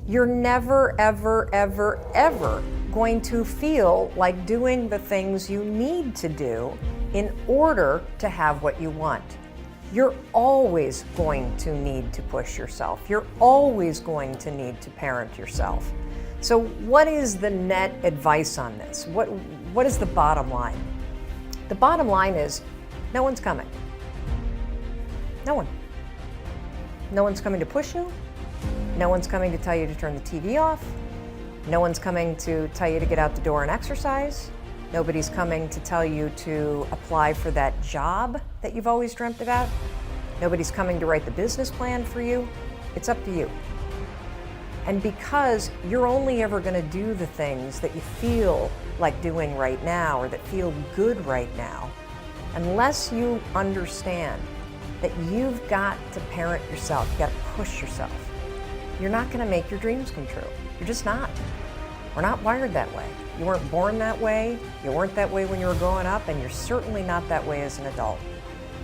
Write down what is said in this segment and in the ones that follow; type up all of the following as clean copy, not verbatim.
you're never, ever, ever, ever going to feel like doing the things you need to do in order to have what you want. You're always going to need to push yourself. You're always going to need to parent yourself. So what is the net advice on this? What is the bottom line? The bottom line is no one's coming. No one. No one's coming to push you. No one's coming to tell you to turn the TV off. No one's coming to tell you to get out the door and exercise. Nobody's coming to tell you to apply for that job that you've always dreamt about. Nobody's coming to write the business plan for you. It's up to you. And because you're only ever going to do the things that you feel like doing right now or that feel good right now, unless you understand that you've got to parent yourself, you've got to push yourself, you're not going to make your dreams come true. You're just not. We're not wired that way. You weren't born that way, you weren't that way when you were growing up, and you're certainly not that way as an adult.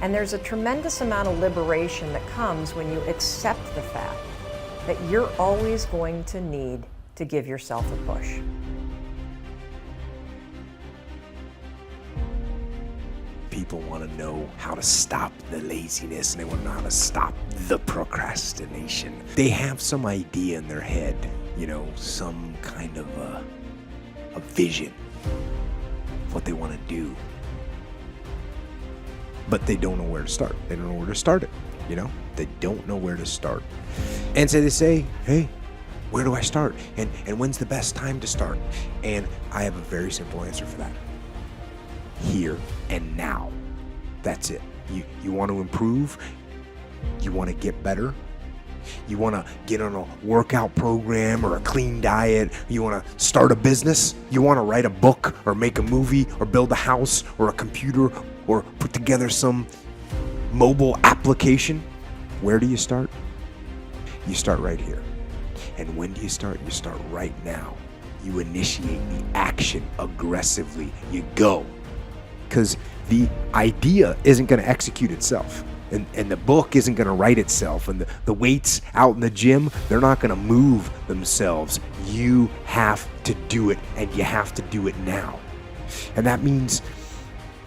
And there's a tremendous amount of liberation that comes when you accept the fact that you're always going to need to give yourself a push. People want to know how to stop the laziness, and they want to know how to stop the procrastination. They have some idea in their head, some kind of a vision of what they want to do. But they don't know where to start. They don't know where to start it, They don't know where to start. And so they say, hey, where do I start? And when's the best time to start? And I have a very simple answer for that. Here and now. That's it. You want to improve? You want to get better? You want to get on a workout program or a clean diet? You want to start a business? You want to write a book or make a movie or build a house or a computer or put together some mobile application? Where do you start? You start right here. And when do you start? You start right now. You initiate the action aggressively. You go. Because the idea isn't going to execute itself. And the book isn't going to write itself. And the weights out in the gym, they're not going to move themselves. You have to do it, and you have to do it now. And that means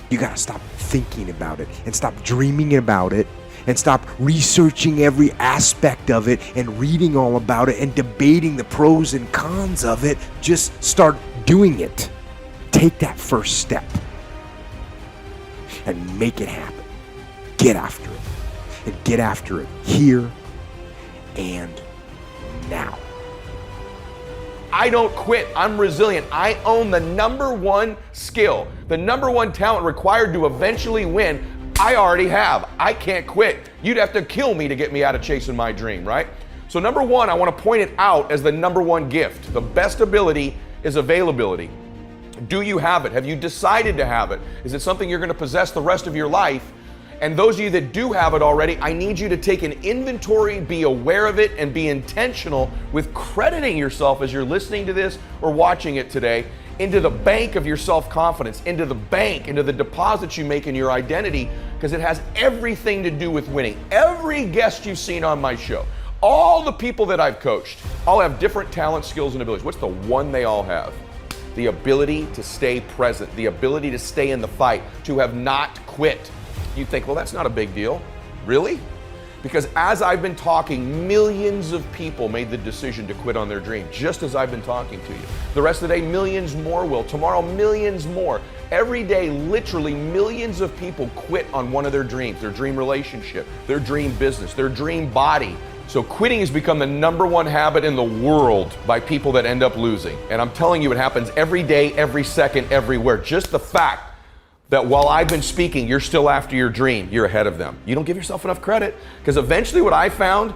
you got to stop thinking about it and stop dreaming about it and stop researching every aspect of it and reading all about it and debating the pros and cons of it. Just start doing it. Take that first step and make it happen. Get after it. And get after it here and now. I don't quit. I'm resilient. I own the number one skill, the number one talent required to eventually win. I already have. I can't quit. You'd have to kill me to get me out of chasing my dream, right? So number one, I want to point it out as the number one gift. The best ability is availability. Do you have it? Have you decided to have it? Is it something you're going to possess the rest of your life? And those of you that do have it already, I need you to take an inventory, be aware of it, and be intentional with crediting yourself as you're listening to this or watching it today into the bank of your self-confidence, into the deposits you make in your identity, because it has everything to do with winning. Every guest you've seen on my show, all the people that I've coached, all have different talents, skills, and abilities. What's the one they all have? The ability to stay present, the ability to stay in the fight, to have not quit. You think, well, that's not a big deal. Really? Because as I've been talking, millions of people made the decision to quit on their dream, just as I've been talking to you. The rest of the day, millions more will. Tomorrow, millions more. Every day, literally millions of people quit on one of their dreams, their dream relationship, their dream business, their dream body. So quitting has become the number one habit in the world by people that end up losing. And I'm telling you, it happens every day, every second, everywhere. Just the fact that while I've been speaking, you're still after your dream, you're ahead of them. You don't give yourself enough credit, because eventually what I found,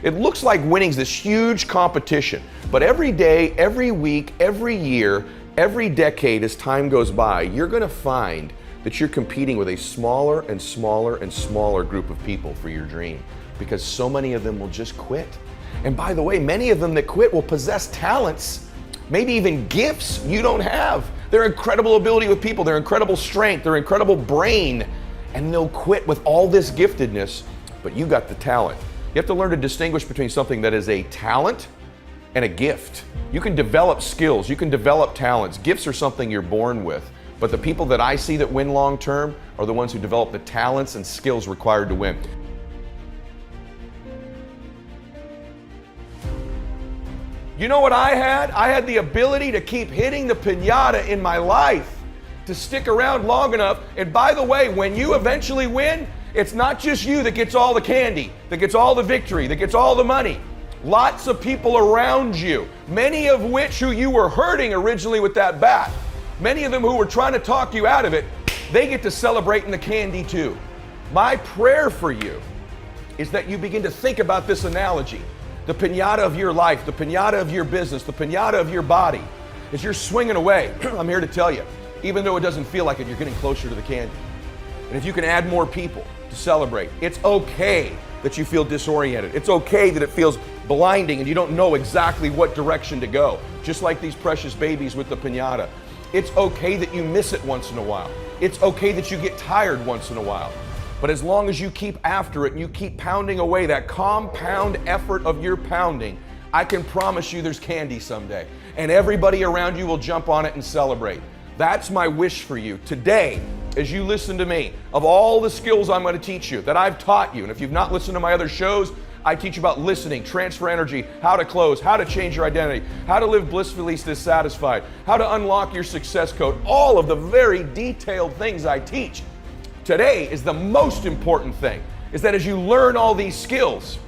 it looks like winning's this huge competition. But every day, every week, every year, every decade as time goes by, you're gonna find that you're competing with a smaller and smaller and smaller group of people for your dream, because so many of them will just quit. And by the way, many of them that quit will possess talents, maybe even gifts you don't have. Their incredible ability with people, their incredible strength, their incredible brain, and they'll quit with all this giftedness, but you got the talent. You have to learn to distinguish between something that is a talent and a gift. You can develop skills, you can develop talents. Gifts are something you're born with. But the people that I see that win long term are the ones who develop the talents and skills required to win. You know what I had? I had the ability to keep hitting the piñata in my life, to stick around long enough. And by the way, when you eventually win, it's not just you that gets all the candy, that gets all the victory, that gets all the money. Lots of people around you, many of which who you were hurting originally with that bat, many of them who were trying to talk you out of it, they get to celebrate in the candy too. My prayer for you is that you begin to think about this analogy. The piñata of your life, the piñata of your business, the piñata of your body. As you're swinging away, I'm here to tell you, even though it doesn't feel like it, you're getting closer to the candy. And if you can add more people to celebrate, it's okay that you feel disoriented. It's okay that it feels blinding and you don't know exactly what direction to go, just like these precious babies with the piñata. It's okay that you miss it once in a while. It's okay that you get tired once in a while. But as long as you keep after it and you keep pounding away that compound effort of your pounding, I can promise you there's candy someday. And everybody around you will jump on it and celebrate. That's my wish for you today as you listen to me. Of all the skills I'm going to teach you, that I've taught you, and if you've not listened to my other shows, I teach about listening, transfer energy, how to close, how to change your identity, how to live blissfully dissatisfied, how to unlock your success code, all of the very detailed things I teach. Today is the most important thing, is that as you learn all these skills,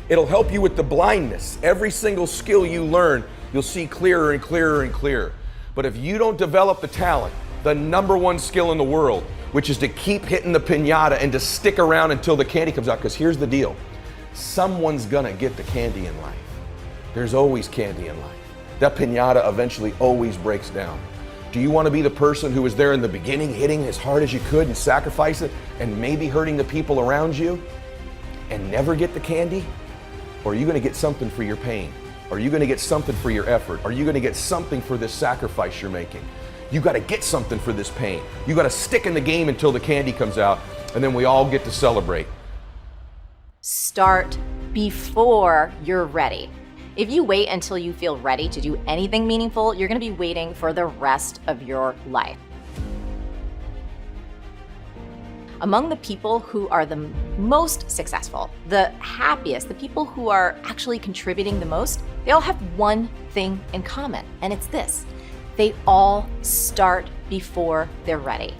it'll help you with the blindness. Every single skill you learn, you'll see clearer and clearer and clearer. But if you don't develop the talent, the number one skill in the world, which is to keep hitting the piñata and to stick around until the candy comes out, because here's the deal. Someone's gonna get the candy in life. There's always candy in life. That piñata eventually always breaks down. Do you want to be the person who was there in the beginning, hitting as hard as you could and sacrifice it and maybe hurting the people around you and never get the candy? Or are you going to get something for your pain? Are you going to get something for your effort? Are you going to get something for this sacrifice you're making? You got to get something for this pain. You got to stick in the game until the candy comes out, and then we all get to celebrate. Start before you're ready. If you wait until you feel ready to do anything meaningful, you're going to be waiting for the rest of your life. Among the people who are the most successful, the happiest, the people who are actually contributing the most, they all have one thing in common, and it's this. They all start before they're ready.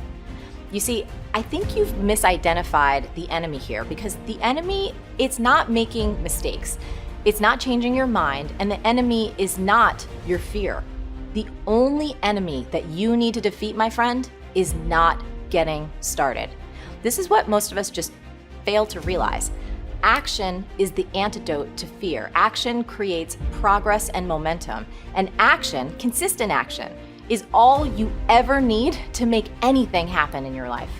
You see, I think you've misidentified the enemy here, because the enemy, it's not making mistakes. It's not changing your mind, and the enemy is not your fear. The only enemy that you need to defeat, my friend, is not getting started. This is what most of us just fail to realize. Action is the antidote to fear. Action creates progress and momentum, and action, consistent action, is all you ever need to make anything happen in your life.